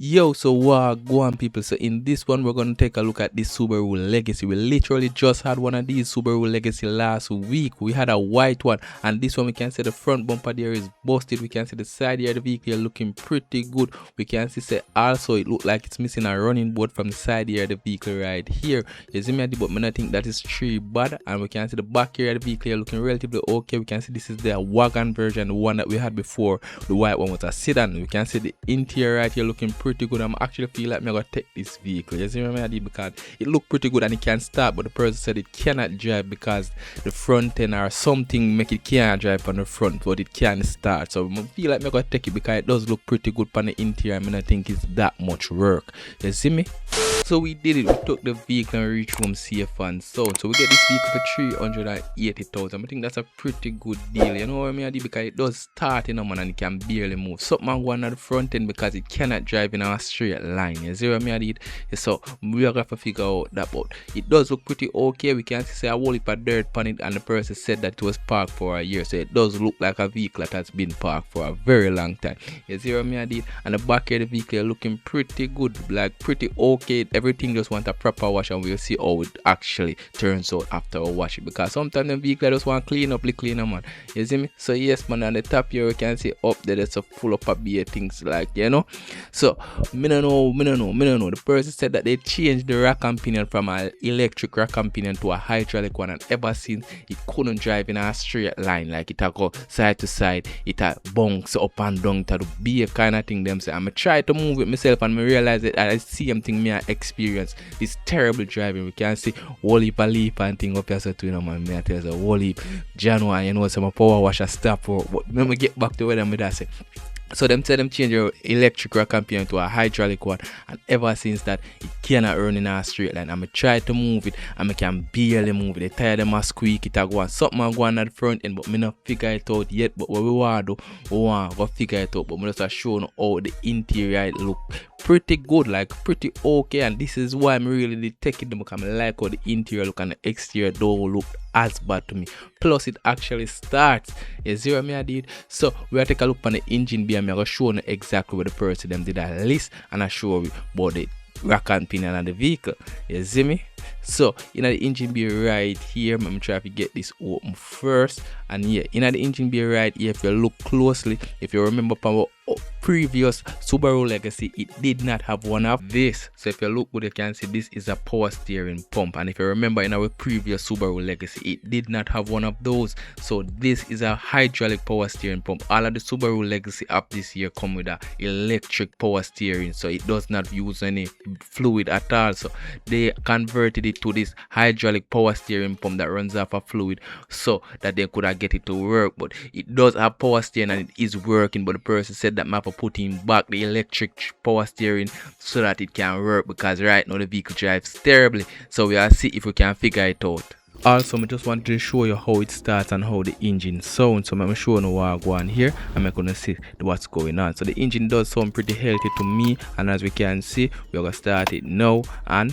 Yo, so go on people. So in this one, we're gonna take a look at this Subaru Legacy. We literally just had one of these Subaru Legacy last week. We had a white one, and this one we can see the front bumper there is busted. We can see the side here of the vehicle looking pretty good. We can see also it look like it's missing a running board from the side here of the vehicle right here. You see me, but I think that is too bad. And we can see the back here of the vehicle looking relatively okay. We can see this is the wagon version, the one that we had before. The white one was a sedan. We can see the interior right here looking pretty good. I'm actually feel like I'm gonna take this vehicle. You see what I mean? Because it looked pretty good and it can start, but the person said it cannot drive because the front end or something make it can't drive on the front, but it can start. So I feel like I'm gonna take it because it does look pretty good on the interior. I mean, I think it's that much work. You see me? So we did it. We took the vehicle and reached home safe and sound. So we get this vehicle for 380,000. I think that's a pretty good deal. You know what I mean? Because it does start in a man and it can barely move. Something going on the front end because it cannot drive in a straight line. You see what I mean? So we are going to figure out that. But it does look pretty okay. We can see a whole heap of dirt on it, and the person said that it was parked for a year. So it does look like a vehicle that has been parked for a very long time. You see what I mean? And the back of the vehicle looking pretty good, like pretty okay. Everything just want a proper wash, and we'll see how it actually turns out after a wash it, because sometimes the vehicle just want clean up, man. You see me? So yes man, on the top here you can see up there there's a full up of beer things, like, you know. So me no know. The person said that they changed the rack and pinion from an electric rack and pinion to a hydraulic one, and ever since it couldn't drive in a straight line. Like it go side to side, it bounce up and down to the beer kind of thing them say. I'm try to move it myself and me realize that I see something me experience this terrible driving. We can see whole heap of leaf and thing up here, so too, you know, man. Me I tell you, a whole heap January, you know, some power washer stop for. But let me get back to where them with that say. So them said them change your electric rack and pinion to a hydraulic one, and ever since that it cannot run in a straight line. I'm try to move it and I can barely move it. The tire them a squeak, it a go on. Something a go on at the front end, but me not figure it out yet. But what we want to do, we want to go figure it out. But me just show you how the interior it look pretty good, like pretty okay. And this is why I'm really taking them, because I like how the interior look and the exterior don't look as bad to me. Plus it actually starts. You see what I did? So we are take a look on the engine bay, and I'm gonna show you exactly what the person them did a list, and I show you about the rack and pinion and the vehicle. You see me? So in the engine bay right here, I'm try to get this open first. And yeah, in the engine bay right here, if you look closely, if you remember from our previous Subaru Legacy, it did not have one of this. So if you look good, you can see this is a power steering pump, and if you remember in our previous Subaru Legacy, it did not have one of those. So this is a hydraulic power steering pump. All of the Subaru Legacy up this year come with a electric power steering, so it does not use any fluid at all. So they converted it to this hydraulic power steering pump that runs off of fluid, so that they could get it to work. But it does have power steering and it is working, but the person said that map put in back the electric power steering so that it can work, because right now the vehicle drives terribly. So we'll see if we can figure it out. Also, I just wanted to show you how it starts and how the engine sounds. So I'm showing you what I go on here, and I'm gonna see what's going on. So the engine does sound pretty healthy to me, and as we can see, we're gonna start it now, and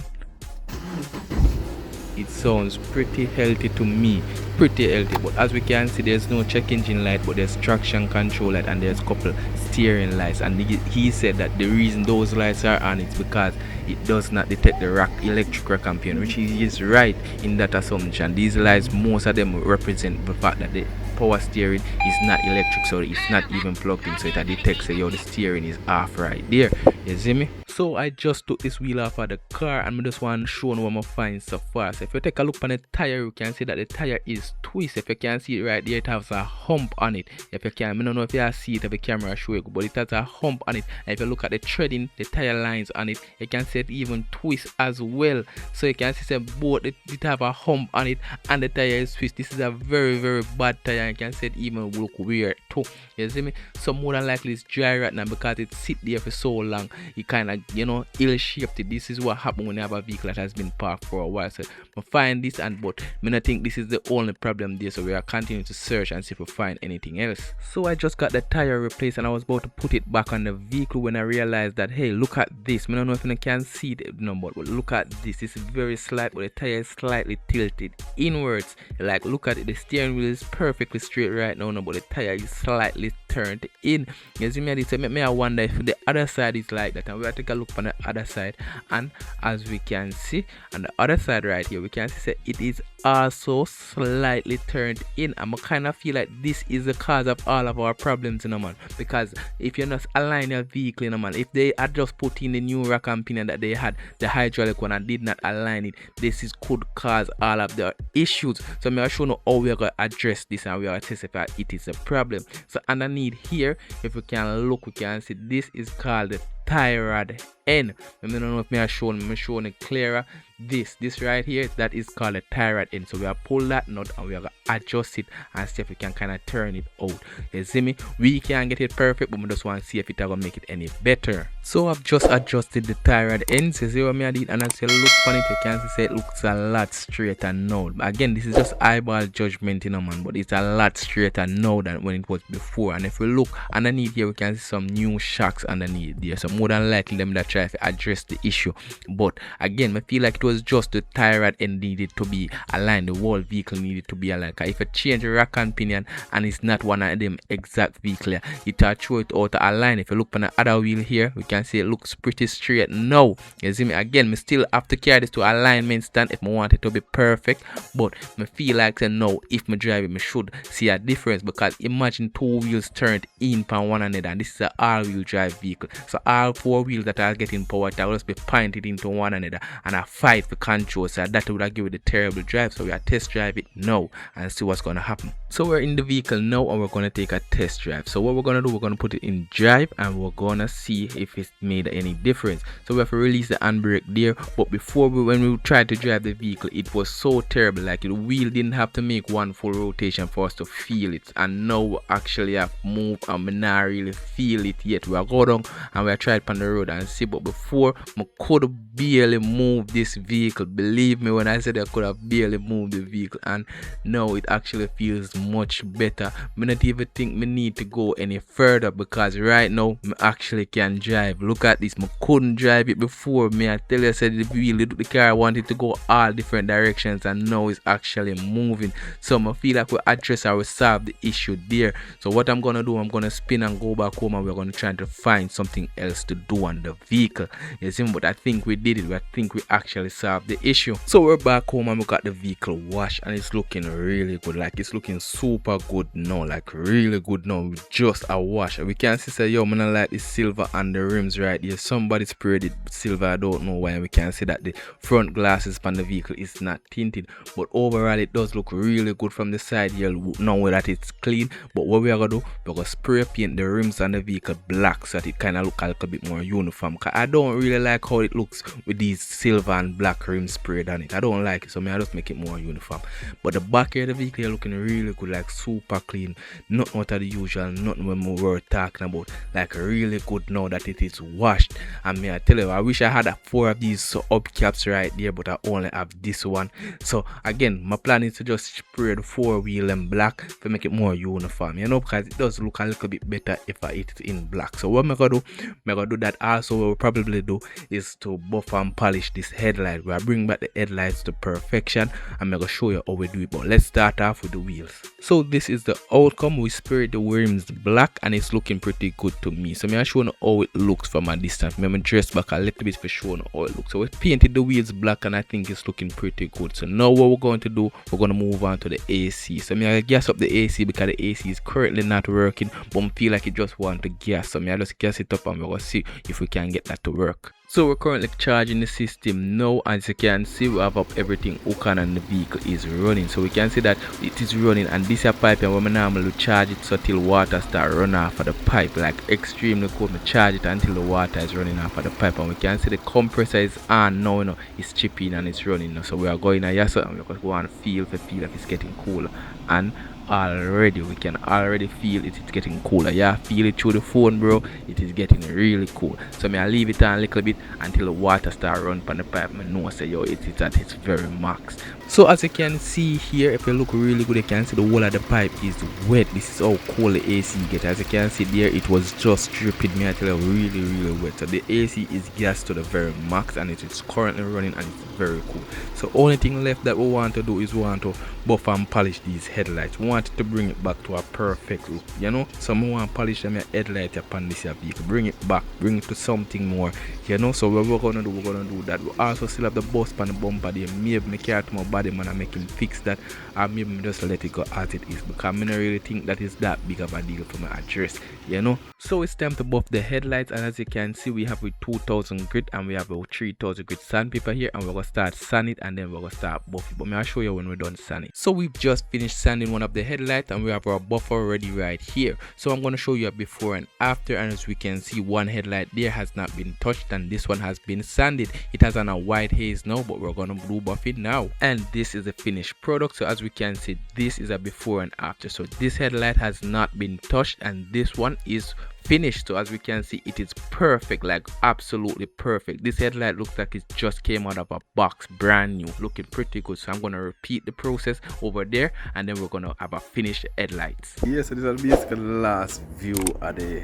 it sounds pretty healthy to me, pretty healthy. But as we can see, there's no check engine light, but there's traction control light, and there's a couple steering lights. And he said that the reason those lights are on is because it does not detect the electric rack and pinion, which he is right in that assumption. These lights, most of them represent the fact that the power steering is not electric, so it's not even plugged in, so it detects that the steering is off right there. You see me? So I just took this wheel off of the car, and I just want to show you what I find so far. So if you take a look on the tire, you can see that the tire is twisted. If you can see it right there, it has a hump on it. If you can, I don't know if you see it if the camera show you, but it has a hump on it. And if you look at the treading, the tire lines on it, you can see it even twist as well. So you can see both it have a hump on it and the tire is twist. This is a very, very bad tire. You can see it even look weird too. You see me? So more than likely it's dry right now because it sit there for so long. It kind of kind of ill-shaped. This is what happens when you have a vehicle that has been parked for a while. So I find this, but I think this is the only problem there, so we are continuing to search and see if we find anything else. So I just got the tire replaced and I was about to put it back on the vehicle when I realized that, hey, look at this. I don't know if you can see it, but look at this. It's very slight, but the tire is slightly tilted inwards. Like, look at it, the steering wheel is perfectly straight right now, but the tire is slightly turned in. You see me, so make me wonder if the other side is like that, and we'll take a look on the other side. And as we can see on the other side right here, we can see it is also slightly turned in. And I kind of feel like this is the cause of all of our problems, man, because if you just align your vehicle, man, if they had just put in the new rack and pinion that they had, the hydraulic one, and did not align it, this could cause all of the issues. So I'm show you how we're going to address this, and we are test if it is a problem. So underneath here, if we can look, we can see this is called the tie rod end. I don't know if I'm showing it clearer. This right here, that is called a tie rod end. So we are pull that nut and we are gonna adjust it and see if we can kind of turn it out. You see me? We can't get it perfect, but we just want to see if it gonna make it any better. So I've just adjusted the tie rod ends. You see what I did, and as you look on it, you can see it looks a lot straighter now. Again, this is just eyeball judgment, man, but it's a lot straighter now than when it was before. And if we look underneath here, we can see some new shocks underneath there. So more than likely them that try to address the issue. But again, I feel like it was just the tie rod end needed to be aligned. The whole vehicle needed to be aligned. If you change the rack and pinion and it's not one of them exact vehicle, it will throw it out to align. If you look on the other wheel here, we can see it looks pretty straight now. You see me? Again, I still have to carry this to alignment stand if I want it to be perfect. But I feel like now if I drive it, I should see a difference, because imagine two wheels turned in from one another, and this is an all-wheel drive vehicle. So all four wheels that are getting power will just be pointed into one another and a fight for control. So that would have given it a terrible drive. So we are test drive it now and see what's going to happen. So we're in the vehicle now and we're going to take a test drive. So what we're going to do, we're going to put it in drive and we're going to see if it's made any difference. So we have to release the handbrake there. But before when we tried to drive the vehicle, it was so terrible. Like the wheel didn't have to make one full rotation for us to feel it. And now we actually have moved and we not really feel it yet. We are going down and we are tried on the road and see. But before, I could barely move this vehicle. Believe me when I said I could have barely moved the vehicle, and now it actually feels much better. I don't even think me need to go any further, because right now I actually can drive. Look at this, I couldn't drive it before. I tell you, I said the car wanted to go all different directions, and now it's actually moving. So I feel like we address or we solve the issue there. So what I'm gonna do, I'm gonna spin and go back home, and we're gonna try to find something else to do on the vehicle. You see, but I think we did it. I think we actually solved the issue. So we're back home and we got the vehicle washed, and it's looking really good. Like it's looking super good now, like really good now with just a wash. We can see say, yo, man, I like the silver on the rims right here. Somebody sprayed it silver, I don't know why. We can see that the front glasses on the vehicle is not tinted, but overall it does look really good from the side here now that it's clean. But what we are gonna do, we're gonna spray paint the rims on the vehicle black so that it kind of look a little bit more uniform. Cause I don't really like how it looks with these silver and black rims sprayed on it. I don't like it, so I just make it more uniform. But the back here of the vehicle is looking really good, like super clean, not out of the usual, nothing when we were talking about, like really good now that it is washed. And I tell you, I wish I had 4 of these hubcaps right there, but I only have this one. So again, my plan is to just spray the 4-wheel in black to make it more uniform, because it does look a little bit better if I hit it in black. So what I'm gonna do, that also. What we'll probably do is to buff and polish this headlight. We'll bring back the headlights to perfection, and I'm gonna show you how we do it. But let's start off with the wheels. So this is the outcome. We sprayed the rims black and it's looking pretty good to me. So I'm showing you how it looks from a distance. I'm gonna dress back a little bit for showing you how it looks. So we painted the wheels black and I think it's looking pretty good. So now what we're going to do, we're going to move on to the AC. So I'm gonna gas up the AC because the AC is currently not working, but I feel like it just want to gas. So I'm gonna just gas it up and we're gonna see if we can get that to work. So we're currently charging the system now. As you can see, we have up everything hooked on and the vehicle is running. So we can see that it is running, and this is a pipe, and when we normally charge it so till water start running off of the pipe, like extremely cold. We charge it until the water is running off of the pipe, and we can see the compressor is on now, it's chipping and it's running now. So we are going to yes, and we're going to go and feel if it's getting cooler and already. We can already feel it. It's getting cooler. Yeah, feel it through the phone, bro. It is getting really cool. So I leave it on a little bit until the water start run on the pipe. I know say yo, it is at its very max. So as you can see here, if you look really good, you can see the whole of the pipe is wet. This is how cold the AC gets. As you can see there, it was just dripping. Me I tell you, really wet. So the AC is gassed to the very max, and it is currently running, and it's very cool. So only thing left that we want to do is we want to buff and polish these headlights. We want to bring it back to a perfect look, you know. So we want to polish them headlight upon this vehicle, bring it back, bring it to something more, you know. So what we're gonna do that. We also still have the bus on the bumper there. Maybe make care to my body man and make him fix that, or maybe just let it go as it is, because I don't really think that is that big of a deal for my address, you know. So it's time to buff the headlights, and as you can see, we have with 2000 grit and we have a 3000 grit sandpaper here, and we're gonna start sand it, and then we're gonna start buff it. But I'll show you when we're done sanding. So we've just finished sanding one of the headlights, and we have our buffer ready right here. So I'm gonna show you a before and after, and as we can see, one headlight there has not been touched, and this one has been sanded. It has on a white haze now, but we're gonna blue buff it now, and this is the finished product. So as we can see, this is a before and after. So this headlight has not been touched, and this one is finished. So as we can see, it is perfect, like absolutely perfect. This headlight looks like it just came out of a box, brand new, looking pretty good. So I'm gonna repeat the process over there, and then we're gonna have a finished headlights. Yes, so this is basically the last view of the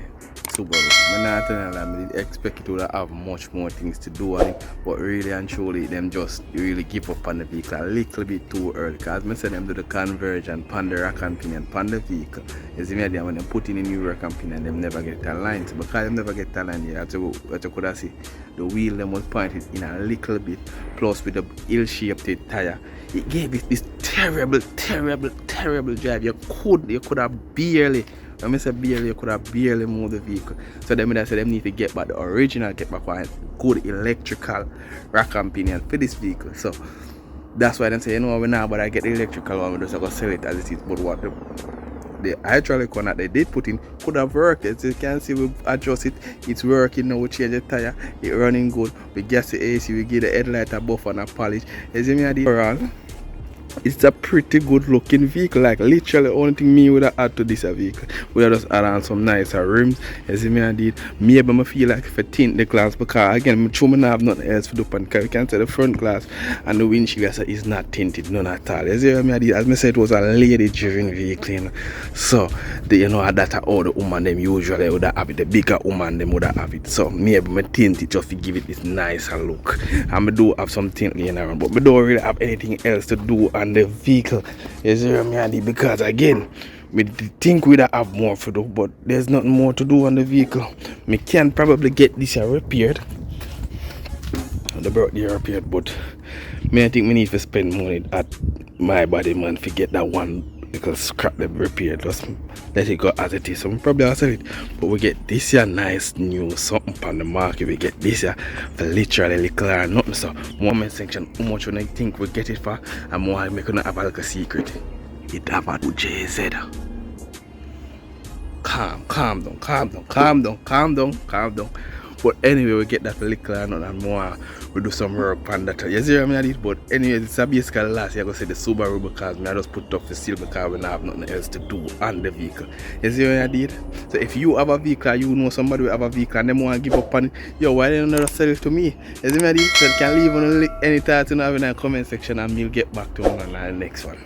Subaru. I'm not telling you, I didn't expect it to have much more things to do on it, but really and truly them just really give up on the vehicle a little bit too early. Because I said them do the conversion, pan the rack and pin and pan the vehicle. You see me there when they put in a new rack and pin and them never get aligned. So because them never get aligned, you could see the wheel them was pointed in a little bit, plus with the ill-shaped tire. It gave it this terrible drive. You could have barely, when I say barely, you could have barely moved the vehicle. So them say them need to get back the original, get back one good electrical rack and pinion for this vehicle. So that's why they say, you know, we now but I get the electrical one, we just go sell it as it is. But what the hydraulic one that they did put in could have worked. As you can see, we adjust it, it's working now. We change the tire, it's running good. We gas the AC, we give the headlight a buff and a polish. As you see me overall, it's a pretty good looking vehicle. Like literally only thing me would have add to this vehicle, we have just add on some nicer rims. As you I did, maybe I feel like if I tint the glass, because again I'm sure I have nothing else to do, because you can see the front glass and the windshield is not tinted, none at all. As you I did, as I said, it was a lady driven vehicle, you know? So you know that's all the woman them usually would have it, the bigger woman them would have it. So maybe I tint it just to give it this nicer look. And I do have some tint laying around, but I don't really have anything else to do on the vehicle, is there, because again we think we'd have more to do, but there's nothing more to do on the vehicle. We can probably get this repaired, the birthday repaired, but I think we need to spend money at my body man to get that one, because scrap them repaired, just let it go as it is. So we probably I'll sell it, but we get this here nice new something on the market. We get this here for literally little or nothing. So moment section, how much when I think we get it for, and more I make have a like a secret. It have a JZ. Calm down. But anyway, we get that for little and more. We do some work on that. You see what I mean? But anyway, it's a basically last year I go say the Subaru, because I just put up the seal because we don't have nothing else to do on the vehicle. You see what I did? So if you have a vehicle, you know somebody will have a vehicle and they want to give up on it, yo, why don't you sell it to me? You see what I did? So you can leave on any thoughts in the comment section, and we'll get back to you on the next one.